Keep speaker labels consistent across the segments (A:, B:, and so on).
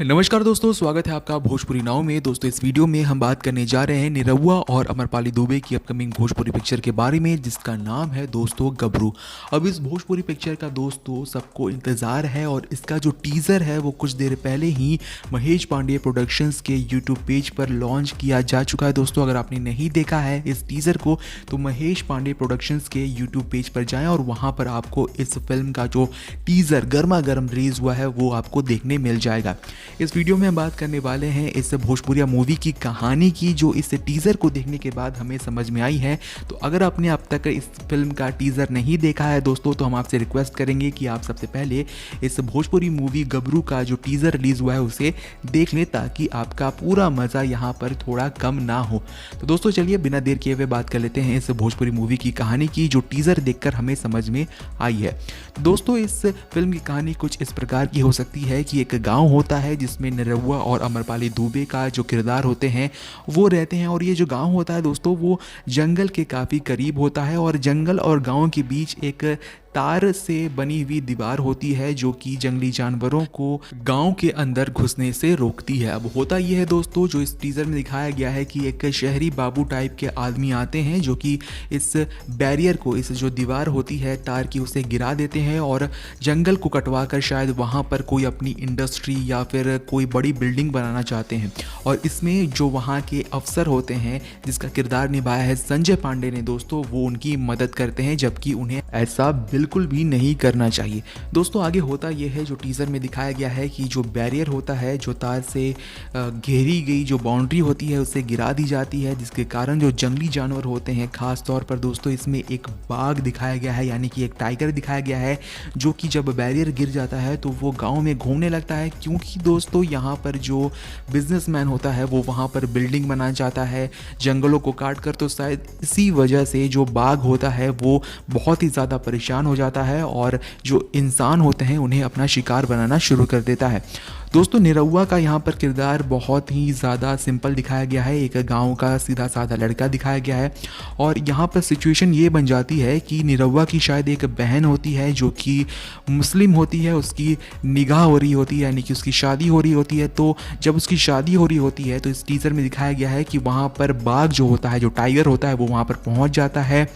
A: नमस्कार दोस्तों, स्वागत है आपका भोजपुरी नाव में। दोस्तों इस वीडियो में हम बात करने जा रहे हैं निरहुआ और अमरपाली दुबे की अपकमिंग भोजपुरी पिक्चर के बारे में, जिसका नाम है दोस्तों गबरू। अब इस भोजपुरी पिक्चर का दोस्तों सबको इंतज़ार है और इसका जो टीज़र है वो कुछ देर पहले ही महेश पांडे प्रोडक्शंस के यूट्यूब पेज पर लॉन्च किया जा चुका है। दोस्तों अगर आपने नहीं देखा है इस टीज़र को तो महेश पांडे प्रोडक्शंस के यूट्यूब पेज पर जाएँ और वहाँ पर आपको इस फिल्म का जो टीज़र गर्मा गर्म रिलीज़ हुआ है वो आपको देखने मिल जाएगा। इस वीडियो में हम बात करने वाले हैं इस भोजपुरिया मूवी की कहानी की, जो इस टीज़र को देखने के बाद हमें समझ में आई है। तो अगर आपने अब तक इस फिल्म का टीज़र नहीं देखा है दोस्तों, तो हम आपसे रिक्वेस्ट करेंगे कि आप सबसे पहले इस भोजपुरी मूवी गबरू का जो टीज़र रिलीज़ हुआ है उसे देख लें, ताकि आपका पूरा मज़ा यहाँ पर थोड़ा कम ना हो। तो दोस्तों चलिए बिना देर किए हुए बात कर लेते हैं इस भोजपुरी मूवी की कहानी की, जो टीज़र देखकर हमें समझ में आई है। दोस्तों इस फिल्म की कहानी कुछ इस प्रकार की हो सकती है कि एक गाँव होता है जिसमें निरहुआ और अमरपाली दुबे का जो किरदार होते हैं वो रहते हैं, और ये जो गांव होता है दोस्तों वो जंगल के काफ़ी करीब होता है, और जंगल और गांव के बीच एक तार से बनी हुई दीवार होती है जो कि जंगली जानवरों को गांव के अंदर घुसने से रोकती है। अब होता यह है दोस्तों, जो इस टीज़र में दिखाया गया है कि एक शहरी बाबू टाइप के आदमी आते हैं जो कि इस बैरियर को, इस जो दीवार होती है तार की, उसे गिरा देते हैं और जंगल को कटवा कर शायद वहाँ पर कोई अपनी इंडस्ट्री या फिर कोई बड़ी बिल्डिंग बनाना चाहते हैं। और इसमें जो वहाँ के अफसर होते हैं जिसका किरदार निभाया है संजय पांडे ने दोस्तों, वो उनकी मदद करते हैं, जबकि उन्हें ऐसा बिल्कुल भी नहीं करना चाहिए। दोस्तों आगे होता यह है, जो टीज़र में दिखाया गया है कि जो बैरियर होता है, जो तार से घेरी गई जो बाउंड्री होती है उसे गिरा दी जाती है, जिसके कारण जो जंगली जानवर होते हैं, ख़ास तौर पर दोस्तों इसमें एक बाघ दिखाया गया है, यानी कि एक टाइगर दिखाया गया है, जो कि जब बैरियर गिर जाता है तो वो गाँव में घूमने लगता है, क्योंकि दोस्तों यहाँ पर जो बिजनेसमैन होता है वो वहाँ पर बिल्डिंग बनाना चाहता है जंगलों को काट कर। तो शायद इसी वजह से जो बाघ होता है वो बहुत ही ज़्यादा परेशान हो जाता है और जो इंसान होते हैं उन्हें अपना शिकार बनाना शुरू कर देता है। दोस्तों निरहुआ का यहाँ पर किरदार बहुत ही ज़्यादा सिंपल दिखाया गया है, एक गांव का सीधा साधा लड़का दिखाया गया है, और यहाँ पर सिचुएशन ये बन जाती है कि निरहुआ की शायद एक बहन होती है जो कि मुस्लिम होती है, उसकी निगाह हो रही होती है, यानी कि उसकी शादी हो रही होती है। तो जब उसकी शादी हो रही होती है तो इस टीज़र में दिखाया गया है कि वहाँ पर बाघ जो होता है, जो टाइगर होता है, वो वहाँ पर पहुँच जाता है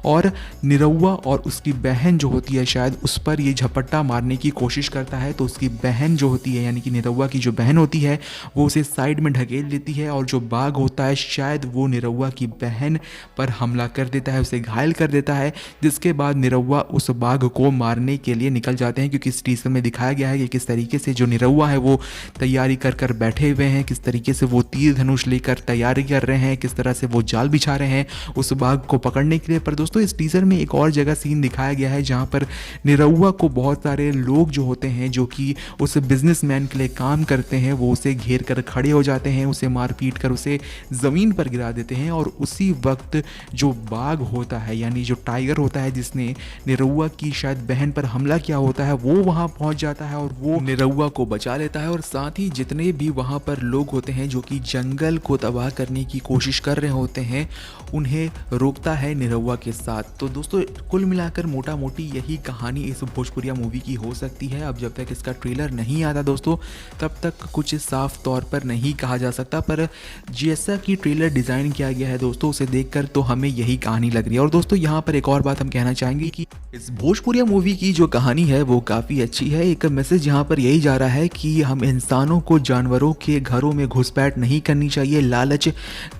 A: और निरहुआ और उसकी बहन जो होती है शायद उस पर ये झपट्टा मारने की कोशिश करता है। तो उसकी बहन जो होती है, यानी कि निरहुआ की जो बहन होती है, वो उसे साइड में ढकेल देती है, और जो बाघ होता है शायद वो निरहुआ की बहन पर हमला कर देता है, उसे घायल कर देता है, जिसके बाद निरहुआ उस बाघ को मारने के लिए निकल जाते हैं। क्योंकि इस टीज़र में दिखाया गया है कि किस तरीके से जो निरहुआ है वो तैयारी कर कर बैठे हुए हैं, किस तरीके से वो तीर धनुष लेकर तैयारी कर रहे हैं, किस तरह से वो जाल बिछा रहे हैं उस बाघ को पकड़ने के लिए। पर दोस्तों इस टीज़र में एक और जगह सीन दिखाया गया है जहाँ पर निरहुआ को बहुत सारे लोग जो होते हैं, जो कि उस बिजनेसमैन के लिए काम करते हैं, वो उसे घेर कर खड़े हो जाते हैं, उसे मार पीट कर उसे ज़मीन पर गिरा देते हैं। और उसी वक्त जो बाघ होता है, यानी जो टाइगर होता है जिसने निरहुआ की शायद बहन पर हमला किया होता है, वो वहाँ पहुँच जाता है और वो निरहुआ को बचा लेता है। और साथ ही जितने भी वहाँ पर लोग होते हैं जो कि जंगल को तबाह करने की कोशिश कर रहे होते हैं, उन्हें रोकता है निरहुआ के साथ। तो दोस्तों कुल मिलाकर मोटा मोटी यही कहानी इस भोजपुरिया मूवी की हो सकती है। अब जब तक इसका ट्रेलर नहीं आता दोस्तों, तब तक कुछ साफ तौर पर नहीं कहा जा सकता, पर जैसा कि ट्रेलर डिज़ाइन किया गया है दोस्तों, उसे देखकर तो हमें यही कहानी लग रही है। और दोस्तों यहाँ पर एक और बात हम कहना चाहेंगे कि इस भोजपुरिया मूवी की जो कहानी है वो काफ़ी अच्छी है। एक मैसेज यहाँ पर यही जा रहा है कि हम इंसानों को जानवरों के घरों में घुसपैठ नहीं करनी चाहिए लालच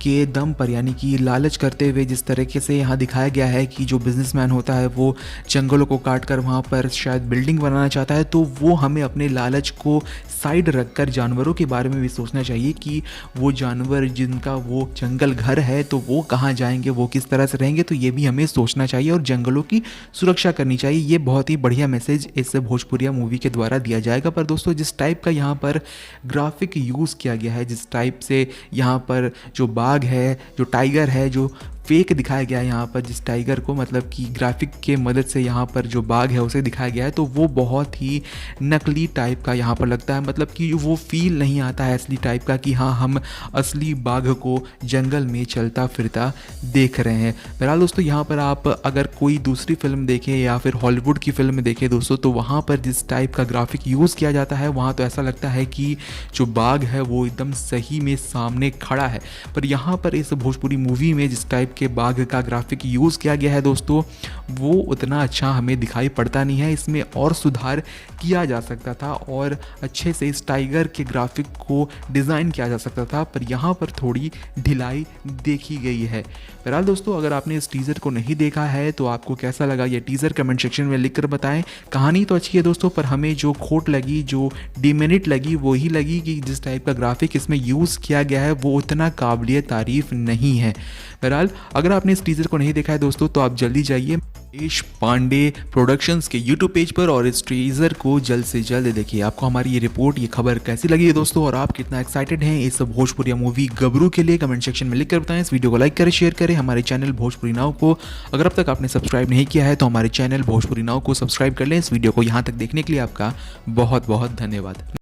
A: के दम पर, यानी कि लालच करते हुए। जिस तरीके से यहाँ दिखाया गया है कि जो बिजनेसमैन होता है वो जंगलों को काट कर वहाँ पर शायद बिल्डिंग बनाना चाहता है, तो वो हमें अपने लालच को साइड रखकर जानवरों के बारे में भी सोचना चाहिए कि वो जानवर जिनका वो जंगल घर है तो वो कहाँ जाएंगे, वो किस तरह से रहेंगे। तो ये भी हमें सोचना चाहिए और जंगलों की सुरक्षा करनी चाहिए। ये बहुत ही बढ़िया मैसेज इस भोजपुरिया मूवी के द्वारा दिया जाएगा। पर दोस्तों जिस टाइप का यहाँ पर ग्राफिक यूज़ किया गया है, जिस टाइप से यहाँ पर जो बाघ है, जो टाइगर है, जो फेक दिखाया गया है यहाँ पर जिस टाइगर को, मतलब कि ग्राफिक के मदद से यहाँ पर जो बाघ है उसे दिखाया गया है, तो वो बहुत ही नकली टाइप का यहाँ पर लगता है। मतलब कि वो फील नहीं आता है असली टाइप का कि हाँ हम असली बाघ को जंगल में चलता फिरता देख रहे हैं। बहरहाल दोस्तों, यहाँ पर आप अगर कोई दूसरी फिल्म देखें या फिर हॉलीवुड की फिल्म देखें दोस्तों, तो वहाँ पर जिस टाइप का ग्राफिक यूज़ किया जाता है वहाँ तो ऐसा लगता है कि जो बाघ है वो एकदम सही में सामने खड़ा है। पर यहाँ पर इस भोजपुरी मूवी में जिस टाइप के बाघ का ग्राफिक यूज़ किया गया है दोस्तों, वो उतना अच्छा हमें दिखाई पड़ता नहीं है। इसमें और सुधार किया जा सकता था और अच्छे से इस टाइगर के ग्राफिक को डिज़ाइन किया जा सकता था, पर यहाँ पर थोड़ी ढिलाई देखी गई है। बहरहाल दोस्तों, अगर आपने इस टीज़र को नहीं देखा है तो आपको कैसा लगा ये टीज़र कमेंट सेक्शन में लिख कर बताएं। कहानी तो अच्छी है दोस्तों, पर हमें जो खोट लगी, जो डिमेरिट लगी, वो ही लगी कि जिस टाइप का ग्राफिक इसमें यूज़ किया गया है वो उतना काबिलियत तारीफ़ नहीं है। बहरहाल, अगर आपने इस टीज़र को नहीं देखा है दोस्तों तो आप जल्दी जाइए महेश पांडे प्रोडक्शंस के यूट्यूब पेज पर और इस टीज़र को जल्द से जल्द देखिए। आपको हमारी ये रिपोर्ट, ये खबर कैसी लगी है दोस्तों, और आप कितना एक्साइटेड हैं इस भोजपुरी मूवी गबरू के लिए, कमेंट सेक्शन में लिख कर बताएं। इस वीडियो को लाइक करें, शेयर करें, हमारे चैनल भोजपुरी नाउ को अगर अब तक आपने सब्सक्राइब नहीं किया है तो हमारे चैनल भोजपुरी नाउ को सब्सक्राइब कर लें। इस वीडियो को यहाँ तक देखने के लिए आपका बहुत बहुत धन्यवाद।